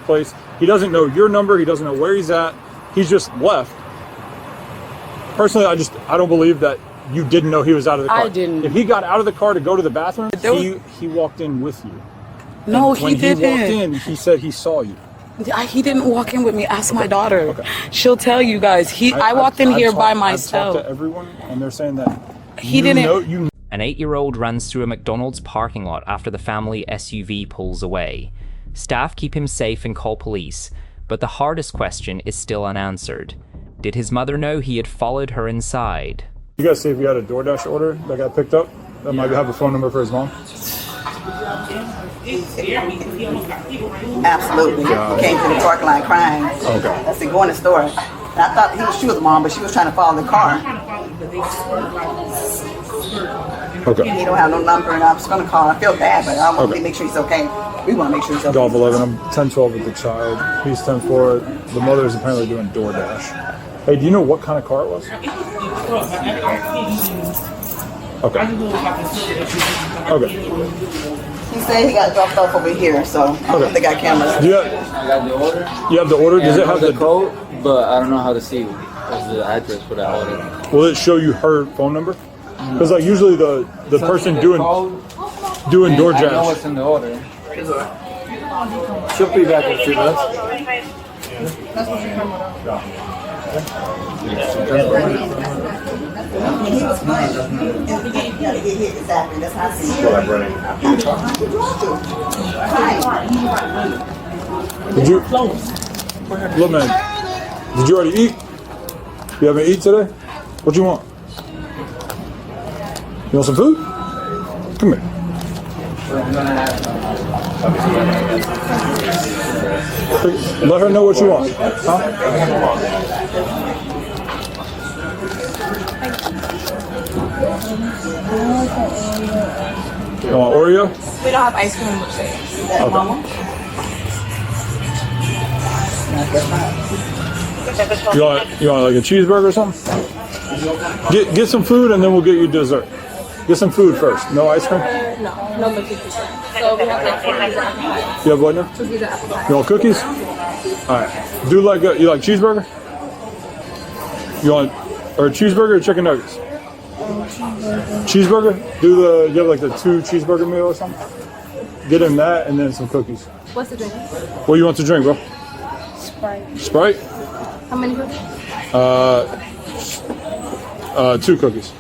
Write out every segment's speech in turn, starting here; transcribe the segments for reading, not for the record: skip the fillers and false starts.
place. He doesn't know your number. He doesn't know where he's at. He's just left. Personally, I don't believe that you didn't know he was out of the car. I didn't. If he got out of the car to go to the bathroom, he walked in with you. No, he didn't. When he walked in, he said he saw you. He didn't walk in with me. Ask my daughter. Okay. She'll tell you guys. I walked in here by myself. I've talked to everyone, and they're saying that he didn't. An 8-year-old runs through a McDonald's parking lot after the family SUV pulls away. Staff keep him safe and call police, but the hardest question is still unanswered. Did his mother know he had followed her inside? You guys see if you had a DoorDash order that got picked up that might have a phone number for his mom? Absolutely. Came to the parking lot crying. Okay. I said, go in the store. And I thought she was mom, but she was trying to follow the car. Okay. He don't have no number, and I was going to call. I feel bad, but I want to make sure he's okay. We want to make sure he's okay. Golf 11. I'm 10-12 with the child. He's 10-4. The mother is apparently doing DoorDash. Hey, do you know what kind of car it was? Okay. Okay. He said he got dropped off over here, so I don't think they got cameras. I got the order. You have the order? Does it have the code? But I don't know how to see what's the address for that order. Will it show you her phone number? Because like usually the person doing DoorDash. I know what's in the order. She'll be back in 2 minutes. He was fine. He got to get hit exactly. That's how I see it. Did you? Look, man. Did you already eat? You haven't eaten today? What you want? You want some food? Come here. Let her know what you want. Huh? You want Oreo? We don't have ice cream upstairs. Okay. Mama? You want like a cheeseburger or something? Get some food and then we'll get you dessert. Get some food first. No ice cream? No cookies. So we have like cookies and apples. You have what now? Cookies and apples. You want cookies? All right. Do like you like cheeseburger? You want or cheeseburger or chicken nuggets? Cheeseburger. You have like the 2 cheeseburger meal or something? Get him that and then some cookies. What's the drink? What do you want to drink, bro? Sprite. Sprite? How many cookies? 2 cookies.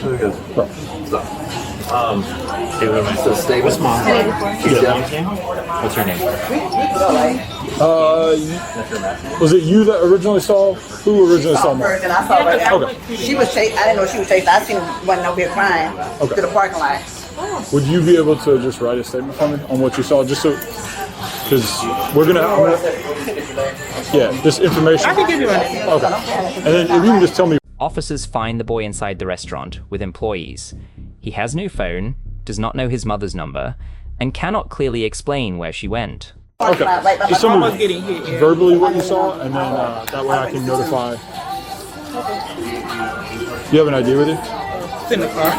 Really good. So stay with mom. What's her name? Was it you that originally saw? Who originally saw mom? And I saw right now. Okay. She was chased. I didn't know she was chased. I seen her running over here crying to the parking lot. Would you be able to just write a statement for me on what you saw, just so? Because we're gonna. Just information. I can give you one. Okay. And then if you can just tell me. Officers find the boy inside the restaurant with employees. He has no phone, does not know his mother's number, and cannot clearly explain where she went. Okay. Just tell me verbally what you saw, and then that way I can notify. You have an ID with you? It's in the car.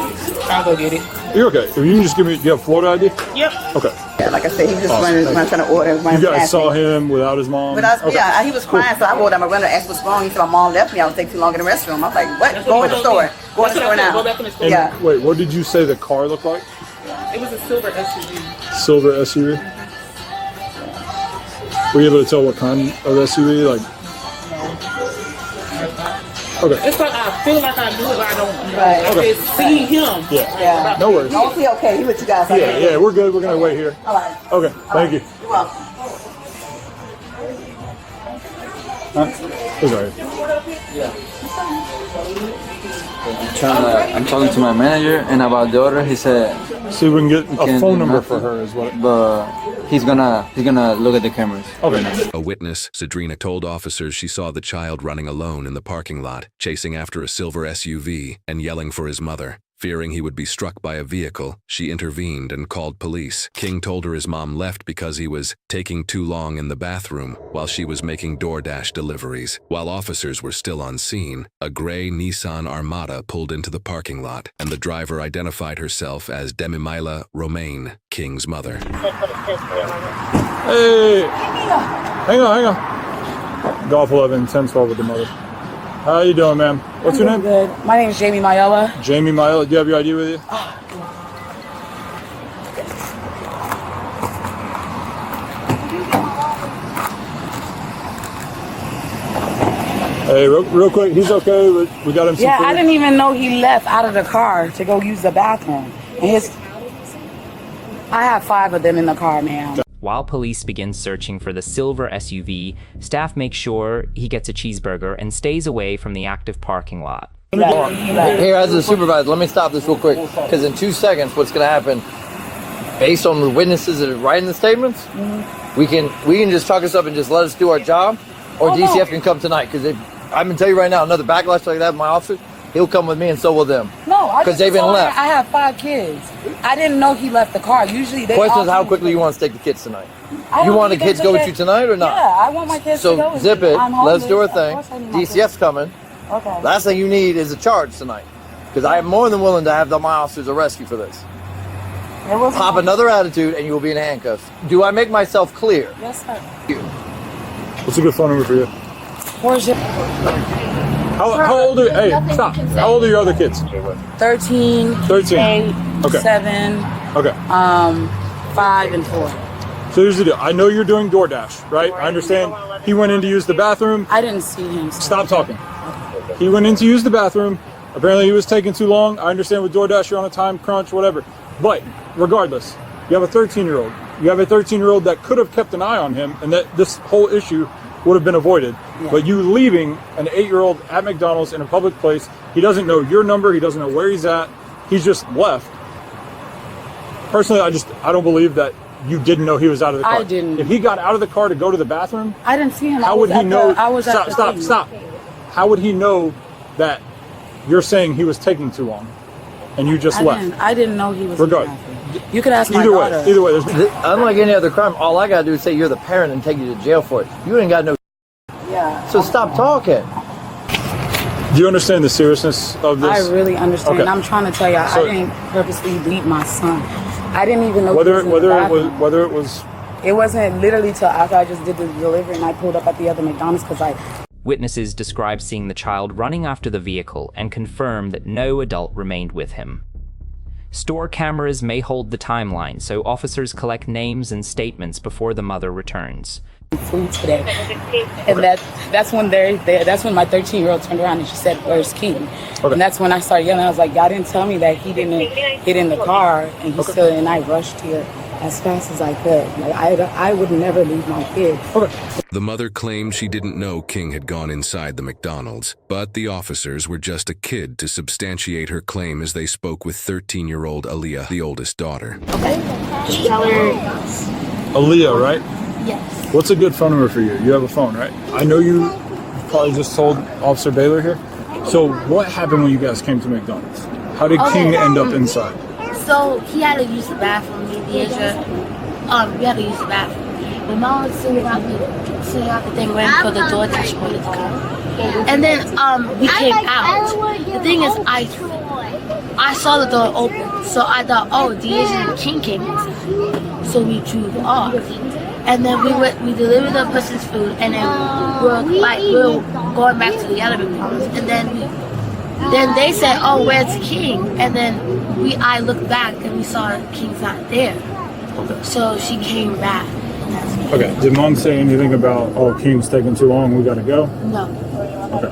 I'll go get it. You're okay. If you can just give me, you have Florida ID? Yep. Okay. Yeah, like I said, he was just running trying to order. You guys saw him without his mom? Yeah, he was crying, so I rolled out my window, asked what's wrong. He said, my mom left me. I would take too long in the restroom. I was like, what? Go in the store. Go in the store now. Go back in the store. Yeah. Wait, what did you say the car looked like? It was a silver SUV. Silver SUV? Were you able to tell what kind of SUV? Like, okay. It's like I feel like I knew it, but I don't. Right. I just see him. Yeah. No worries. No, he okay. He with you guys. Yeah, we're good. We're gonna wait here. All right. Okay, thank you. You're welcome. Huh? He's all right. I'm talking to my manager and about the order. He said, see if we can get a phone number for her as well. But he's gonna look at the cameras. Okay. A witness, Sadrina, told officers she saw the child running alone in the parking lot, chasing after a silver SUV and yelling for his mother. Fearing he would be struck by a vehicle, she intervened and called police. King told her his mom left because he was taking too long in the bathroom while she was making DoorDash deliveries. While officers were still on scene, a gray Nissan Armada pulled into the parking lot, and the driver identified herself as Demimila Romaine, King's mother. Hey! Hang on. Golf 11, 10-12 with the mother. How you doing, ma'am? What's your name? Good. My name is Jamie Mayella. Jamie Mayella. Do you have your ID with you? Hey, real quick, he's okay. We got him some Yeah, food. I didn't even know he left out of the car to go use the bathroom. And I have 5 of them in the car, ma'am. While police begin searching for the silver SUV, staff make sure he gets a cheeseburger and stays away from the active parking lot. Here, as a supervisor, let me stop this real quick, because in 2 seconds, what's going to happen, based on the witnesses that are writing the statements, we can just chalk us up and just let us do our job, or DCF can come tonight, because I'm going to tell you right now, another backlash like that with my officer, he'll come with me and so will them. No, because they've been left. I have 5 kids. I didn't know he left the car. Usually they Question is, how quickly you want us to take the kids tonight? I You don't want the need kids to them go with you tonight or not? Yeah, I want my kids to go So with zip me. it, I'm let's do our homeless. thing. Of course I need my DCF's kids. coming. Okay. Last thing you need is a charge tonight, because I am more than willing to have my officers arrest you for this. Pop another attitude and you will be in handcuffs. Do I make myself clear? Yes, sir. What's a good phone number for you? Where's your How old are? Hey, stop. How old are your other kids? 13, 13. 8, Okay. 7, Okay. 5, and 4. So here's the deal. I know you're doing DoorDash, right? I understand. He went in to use the bathroom. I didn't see him. Stop talking. He went in to use the bathroom. Apparently he was taking too long. I understand with DoorDash you're on a time crunch, whatever. But regardless, you have a 13-year-old. You have a 13-year-old that could have kept an eye on him, and that this whole issue would have been avoided. Yeah. But you leaving an 8-year-old at McDonald's in a public place, he doesn't know your number, he doesn't know where he's at, he's just left. Personally, I don't believe that you didn't know he was out of the car. I didn't. If he got out of the car to go to the bathroom, I didn't see him. how would he know? I was at the Stop. How would he know that you're saying he was taking too long and you just left? I didn't know he was. Regard. You could ask my Either daughter. way, there's Unlike any other crime, all I gotta do is say you're the parent and take you to jail for it. You ain't got no. Yeah. So stop talking. Do you understand the seriousness of this? I really understand. Okay. I'm trying to tell you, So- I didn't purposely beat my son. I didn't even know whether he was in the bathroom. whether it was It wasn't literally till after I just did the delivery and I pulled up at the other McDonald's because Witnesses describe seeing the child running after the vehicle and confirm that no adult remained with him. Store cameras may hold the timeline, so officers collect names and statements before the mother returns. food today. And that's when that's when my 13-year-old turned around and she said, "Where's King?" Okay. And that's when I started yelling. I was like, "Y'all didn't tell me that he didn't get in the car," and he still. And I rushed here as fast as I could. Like I would never leave my kid. The mother claimed she didn't know King had gone inside the McDonald's, but the officers were just a kid to substantiate her claim as they spoke with 13-year-old Aaliyah, the oldest daughter. Okay. Just tell her. Aaliyah, right? Yes. What's a good phone number for you? You have a phone, right? I know you probably just told Officer Baylor here. So what happened when you guys came to McDonald's? How did King end up inside? So he had to use the bathroom. We had to use the bathroom. My mom was sitting out the thing waiting for the DoorDash order to come. And then we came out. The thing is, I saw the door open, so I thought, oh, Deja and King came inside. So we drove off. And then we delivered the person's food, and then we're going back to the other McDonald's. And then they said, oh, where's King? And then I looked back and we saw King's not there. Okay. So she came back. Okay. Did Mom say anything about, oh, King's taking too long, we gotta go? No. Okay.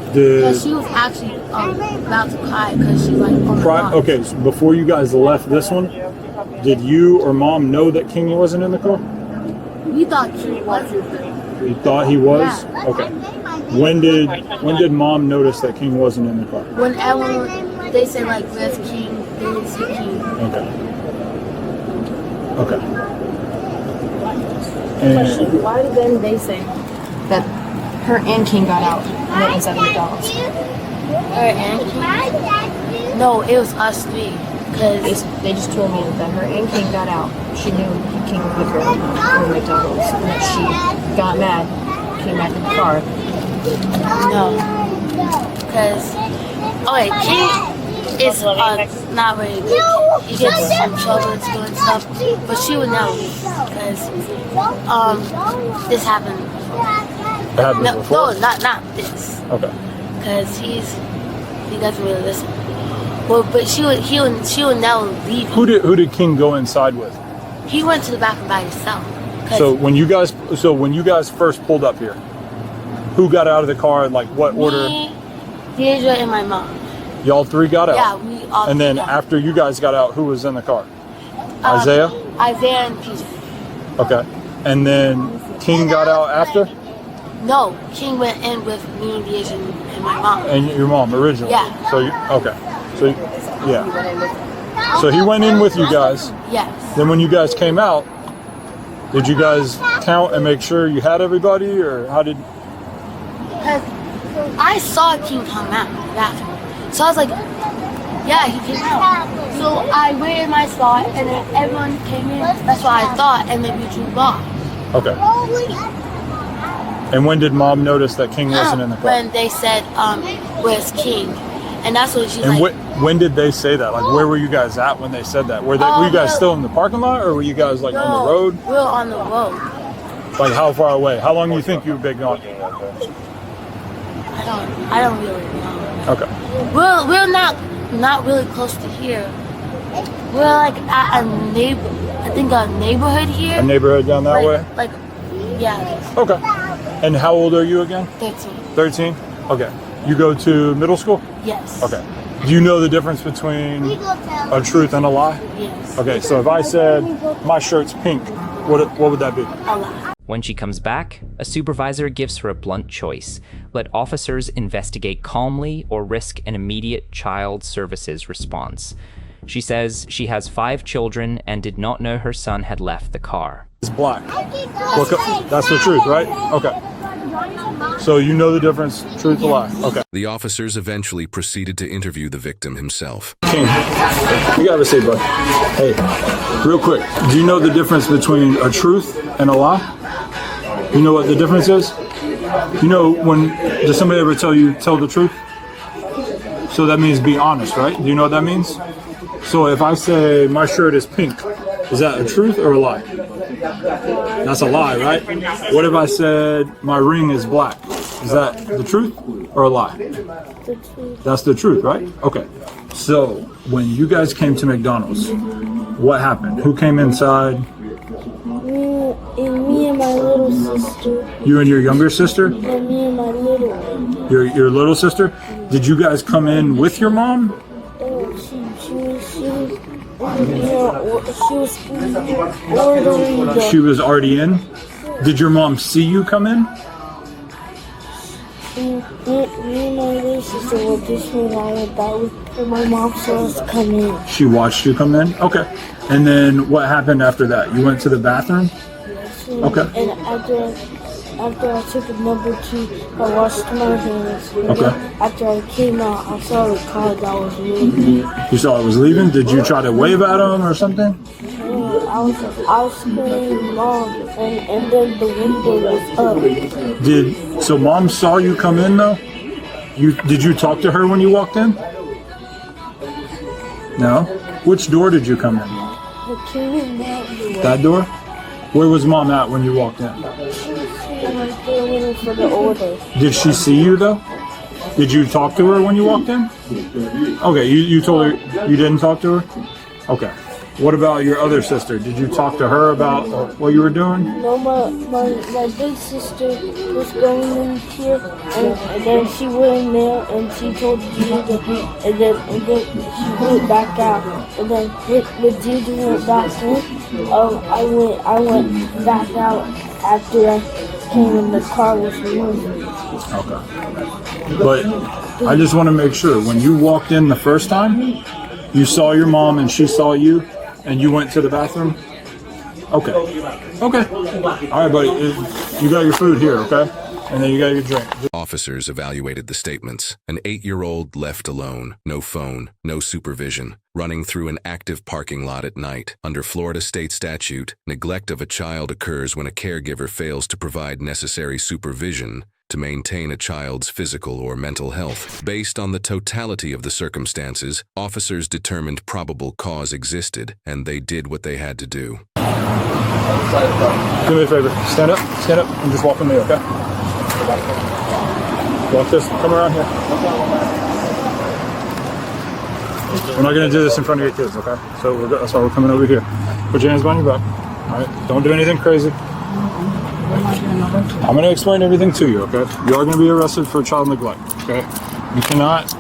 Because she was actually about to cry because she's like, oh my God. Okay, so before you guys left this one, did you or Mom know that King wasn't in the car? We thought King wasn't. You thought he was? Yeah. Okay. When did Mom notice that King wasn't in the car? When everyone, they said like, where's King? They didn't see King. Okay. And Why did they say that her and King got out and went inside the McDonald's? Her and King? No, it was us three. Cause They just told me that her and King got out. She knew King was with her in the McDonald's and that she got mad, came back in the car. no, cause okay, It's not very good. He gets some trouble and doing stuff, but she would never leave because this happened. It happened before? No, not this. Okay. Because he doesn't really listen. Well, but he would never leave. Who did King go inside with? He went to the bathroom by himself. So when you guys first pulled up here, who got out of the car and like what order? Me, Deidre, and my mom. Y'all three got out? Yeah, we all And then got out. after you guys got out, who was in the car? Isaiah? Isaiah and PJ. Okay. And then King got out after? No, King went in with me and Deidre and my mom. And your mom originally? Yeah. So yeah. So he went in with you guys. Yes. Then when you guys came out, did you guys count and make sure you had everybody, or how did? Because I saw King come out of the bathroom. So I was like, yeah, he came out. So I waited my spot, and then everyone came in. That's what I thought, and then we drove off. Okay. And when did Mom notice that King wasn't in the car? When they said, where's King? And that's what she's and like. when did they say that? Like, where were you guys at when they said that? Were you guys still in the parking lot, or were you guys like on the road? We were on the road. Like, how far away? How long do you think you've been gone? I don't really know. Okay. We're not really close to here. We're like at a neighborhood here. A neighborhood down that way? Like, yeah. Okay. And how old are you again? 13. 13? Okay. You go to middle school? Yes. Okay. Do you know the difference between a truth and a lie? Yes. Okay, so if I said my shirt's pink, what would that be? A lie. When she comes back, a supervisor gives her a blunt choice: let officers investigate calmly or risk an immediate child services response. She says she has 5 children and did not know her son had left the car. It's black. That's the truth, right? Okay. So you know the difference, truth or lie? Okay. The officers eventually proceeded to interview the victim himself. King, you gotta have a seat, bud. Hey, real quick, do you know the difference between a truth and a lie? You know what the difference is? You know, does somebody ever tell you tell the truth? So that means be honest, right? Do you know what that means? So if I say my shirt is pink, is that a truth or a lie? That's a lie, right? What if I said my ring is black? Is that the truth or a lie? The truth. That's the truth, right? Okay. So when you guys came to McDonald's, what happened? Who came inside? Me and my little sister. You and your younger sister? And me and my little one. Your little sister? Did you guys come in with your mom? She was already in? Did your mom see you come in? Me and my little sister were just around that and my mom saw us come in. She watched you come in? Okay. And then what happened after that? You went to the bathroom? Yes, Okay. And after I took a number 2, I washed my hands. And Okay. then after I came out, I saw the car that was leaving. You saw it was leaving? Did you try to wave at him or something? I was screaming Mom, and then the window was up. So Mom saw you come in though? Did you talk to her when you walked in? No? Which door did you come in? I came in that door. That door? Where was Mom at when you walked in? She was sitting right there waiting for the order. Did she see you though? Did you talk to her when you walked in? Okay, you told her you didn't talk to her? Okay. What about your other sister? Did you talk to her about what you were doing? No, my big sister was going in here, and then she went in there, and she told Gigi, and then she went back out, and then when Gigi went back in, I went back out after I came and the car was moving. Okay. But I just want to make sure, when you walked in the first time, you saw your mom and she saw you, and you went to the bathroom? Okay. Okay. All right, buddy. You got your food here, okay? And then you got your drink. Officers evaluated the statements. An 8-year-old left alone, no phone, no supervision, running through an active parking lot at night. Under Florida state statute, neglect of a child occurs when a caregiver fails to provide necessary supervision to maintain a child's physical or mental health. Based on the totality of the circumstances, officers determined probable cause existed, and they did what they had to do. Do me a favor. Stand up, and just walk with me, okay? Walk this. Come around here. We're not going to do this in front of your kids, okay? So that's why we're coming over here. Put your hands behind your back. All right? Don't do anything crazy. I'm going to explain everything to you, okay? You are going to be arrested for child neglect, okay? You cannot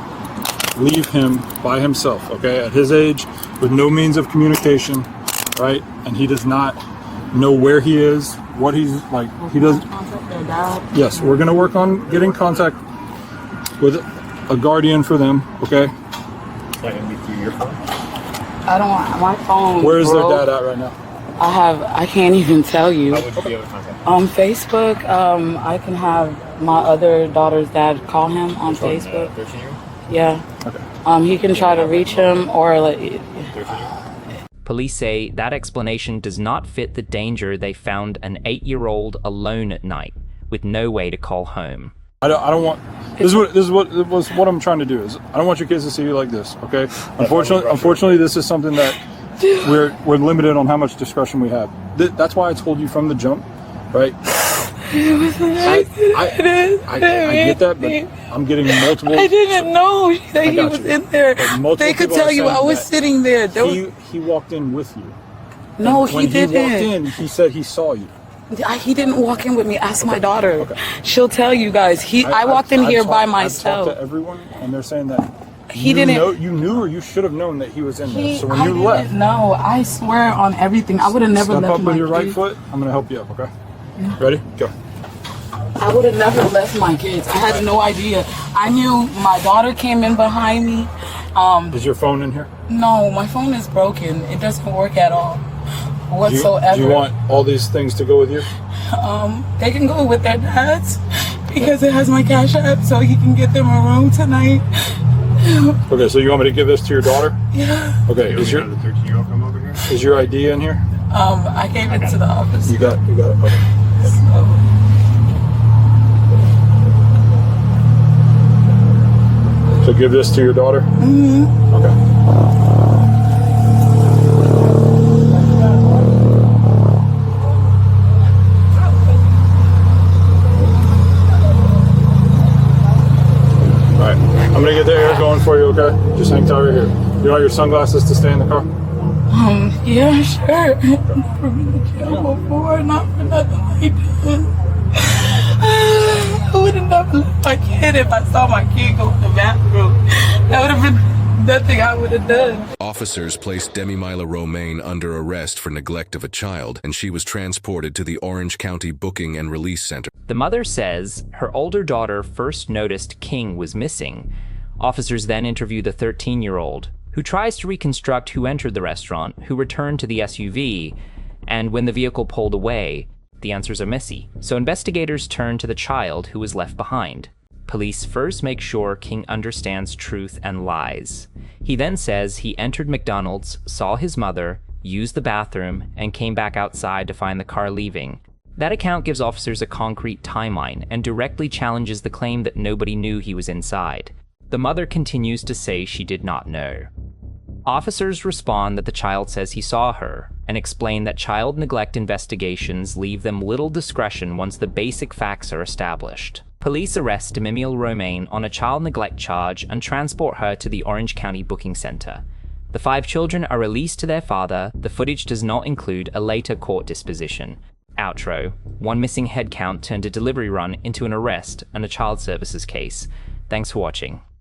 leave him by himself, okay? At his age, with no means of communication, right? And he does not know where he is, what he's like. He doesn't. Yes, we're going to work on getting contact with a guardian for them, okay? I don't want my phone. Where is their dad at right now? I can't even tell you. How would you be able to contact? On Facebook, I can have my other daughter's dad call him on Facebook. 13-year-old? Yeah. Okay. He can try to reach him or like. 13-year-old? Police say that explanation does not fit the danger they found an 8-year-old alone at night with no way to call home. I don't want. This is what I'm trying to do. Is I don't want your kids to see you like this. Okay. Unfortunately, this is something that we're limited on how much discretion we have. That's why I told you from the jump, right? I get that, but I'm getting multiple. I didn't know that he was in there. They could tell you I was sitting there. He walked in with you. No, When he didn't. He walked in, he said he saw you. He didn't walk in with me. Ask my daughter. Okay. She'll tell you guys. I walked in here by I've myself. talked to everyone, and they're saying that He didn't. You knew, or you should have known that he was in there. So when you left, no, I swear on everything, I would have never step left up my with your right kids. foot. I'm gonna help you up. Okay. Ready? Go. I would have never left my kids. I had no idea. I knew my daughter came in behind me. Is your phone in here? No, my phone is broken. It doesn't work at all whatsoever. Do you want all these things to go with you? They can go with their dads because it has my Cash App, so he can get them a room tonight. Okay, so you want me to give this to your daughter? Yeah. Okay. The 13-year-old come over here? Is your ID in here? I gave it to the office. You got it. Okay. So give this to your daughter? Mm-hmm. Okay. Alright. I'm gonna get the air going for you, okay? Just hang tight right here. You want your sunglasses to stay in the car? Yeah, sure. Never been to jail before, not for nothing like that. I would have never left my kid if I saw my kid go to the bathroom. That would have been nothing I would have done. Officers placed Demi-Mila Romaine under arrest for neglect of a child, and she was transported to the Orange County Booking and Release Center. The mother says her older daughter first noticed King was missing. Officers then interview the 13-year-old, who tries to reconstruct who entered the restaurant, who returned to the SUV, and when the vehicle pulled away, the answers are messy. So investigators turn to the child who was left behind. Police first make sure King understands truth and lies. He then says he entered McDonald's, saw his mother, used the bathroom, and came back outside to find the car leaving. That account gives officers a concrete timeline and directly challenges the claim that nobody knew he was inside. The mother continues to say she did not know. Officers respond that the child says he saw her, and explain that child neglect investigations leave them little discretion once the basic facts are established. Police arrest Demi-Mila Romaine on a child neglect charge and transport her to the Orange County Booking Center. The 5 children are released to their father. The footage does not include a later court disposition. Outro. One missing head count turned a delivery run into an arrest and a child services case. Thanks for watching.